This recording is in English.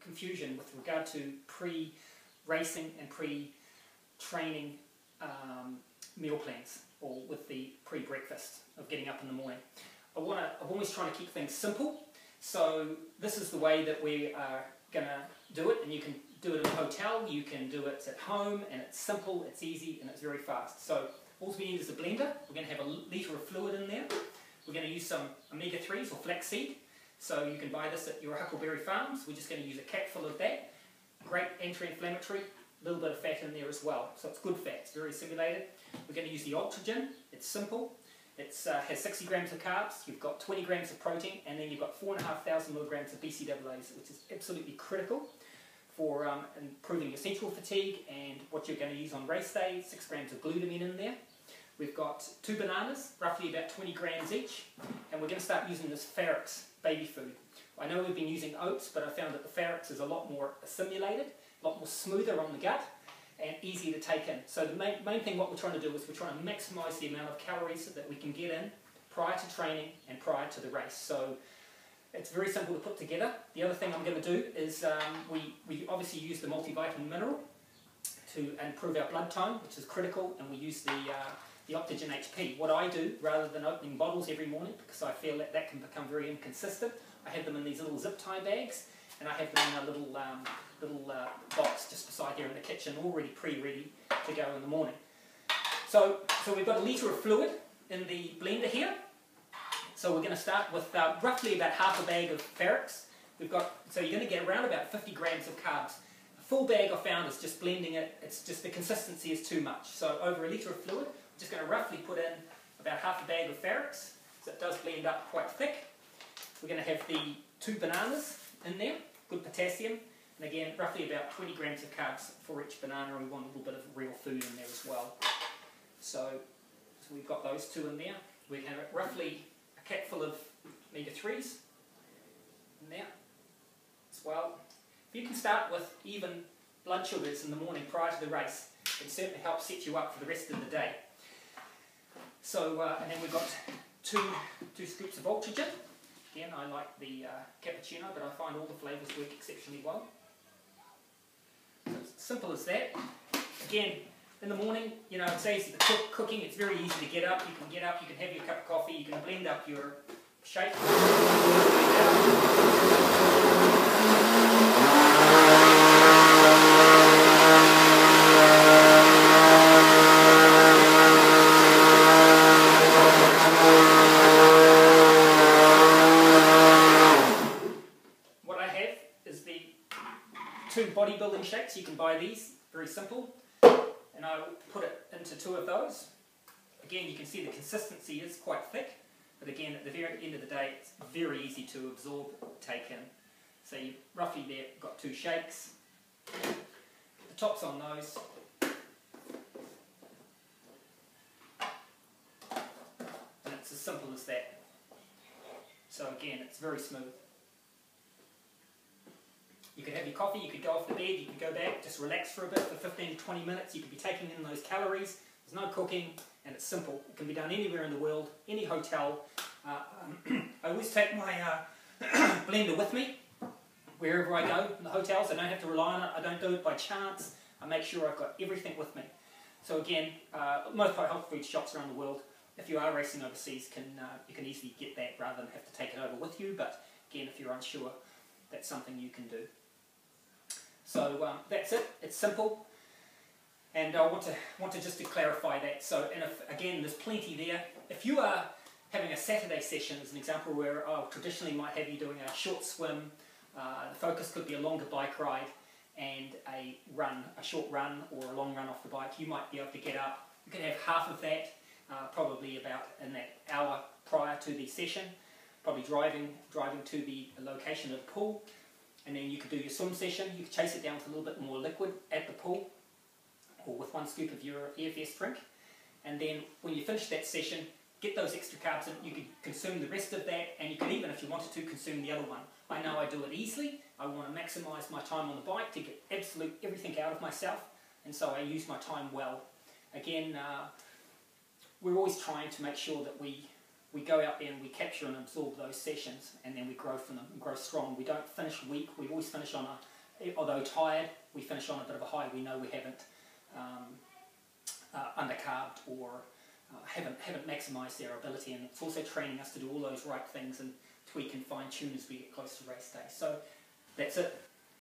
confusion with regard to pre-racing and pre-training meal plans, or with the pre-breakfast of getting up in the morning. I'm always trying to keep things simple, so this is the way that we are going to do it, and you can do it in a hotel, you can do it at home, and it's simple, it's easy, and it's very fast. So all we need is a blender. We're going to have a litre of fluid in there. We're going to use some omega-3s or flaxseed, so you can buy this at your Huckleberry Farms. We're just going to use a cap full of that. Great anti-inflammatory, a little bit of fat in there as well, so it's good fat, it's very simulated. We're going to use the Ultragen. It's simple. It has 60 grams of carbs, you've got 20 grams of protein, and then you've got 4,500 milligrams of BCAAs, which is absolutely critical for improving your central fatigue and what you're going to use on race day. 6 grams of glutamine in there. We've got 2 bananas, roughly about 20 grams each, and we're going to start using this Ferrex baby food. I know we've been using oats, but I found that the Ferrex is a lot more assimilated, a lot more smoother on the gut, and easy to take in. So the main thing what we're trying to do is we're trying to maximise the amount of calories that we can get in prior to training and prior to the race. So it's very simple to put together. The other thing I'm going to do is we obviously use the multivitamin mineral to improve our blood tone, which is critical, and we use the Optigen HP. What I do, rather than opening bottles every morning, because I feel that that can become very inconsistent, I have them in these little zip tie bags, and I have them in a little box just beside there in the kitchen, already pre-ready to go in the morning. So we've got a litre of fluid in the blender here. So we're going to start with roughly about half a bag of Ferrex. So you're going to get around about 50 grams of carbs. A full bag I found is just blending it, it's just the consistency is too much. So over a litre of fluid, I'm just going to roughly put in about half a bag of Ferrex, so it does blend up quite thick. We're going to have the 2 bananas in there, good potassium, and again roughly about 20 grams of carbs for each banana. We want a little bit of real food in there as well. So we've got those 2 in there. We have roughly a cap full of omega-3s in there as well. If you can start with even blood sugars in the morning prior to the race, it certainly helps set you up for the rest of the day. So and then we've got two scoops of Ultragen. Again, I like the cappuccino, but I find all the flavours work exceptionally well. So it's simple as that. Again, in the morning, you know, it's easy to cooking, it's very easy to get up. You can get up, you can have your cup of coffee, you can blend up your shake. What I have is the 2 bodybuilding shakes. You can buy these, very simple. And I will put it into 2 of those. Again, you can see the consistency is quite thick, but again, at the very end of the day, it's very easy to absorb, take in. So you roughly there got 2 shakes. The top's on those. And it's as simple as that. So again, it's very smooth. You could have your coffee, you could go off the bed, you could go back, just relax for a bit for 15 to 20 minutes. You could be taking in those calories. There's no cooking, and it's simple. It can be done anywhere in the world, any hotel. I always take my blender with me wherever I go in the hotels. I don't have to rely on it. I don't do it by chance. I make sure I've got everything with me. So again, most health food shops around the world, if you are racing overseas, you can easily get that rather than have to take it over with you. But again, if you're unsure, that's something you can do. So that's it. It's simple, and I want to just to clarify that. So, and again, there's plenty there. If you are having a Saturday session, as an example, where I traditionally might have you doing a short swim, the focus could be a longer bike ride and a short run or a long run off the bike. You might be able to get up. You can have half of that, probably about in that hour prior to the session. Probably driving to the location of the pool. And then you could do your swim session. You could chase it down with a little bit more liquid at the pool, or with 1 scoop of your EFS drink. And then when you finish that session, get those extra carbs in. You could consume the rest of that, and you could even, if you wanted to, consume the other one. I know I do it easily. I want to maximise my time on the bike to get everything out of myself, and so I use my time well. Again, we're always trying to make sure that we go out there and we capture and absorb those sessions, and then we grow from them and grow strong. We don't finish weak. We always finish on although tired, we finish on a bit of a high. We know we haven't undercarbed or haven't maximised their ability, and it's also training us to do all those right things and tweak and fine tune as we get close to race day. So that's it.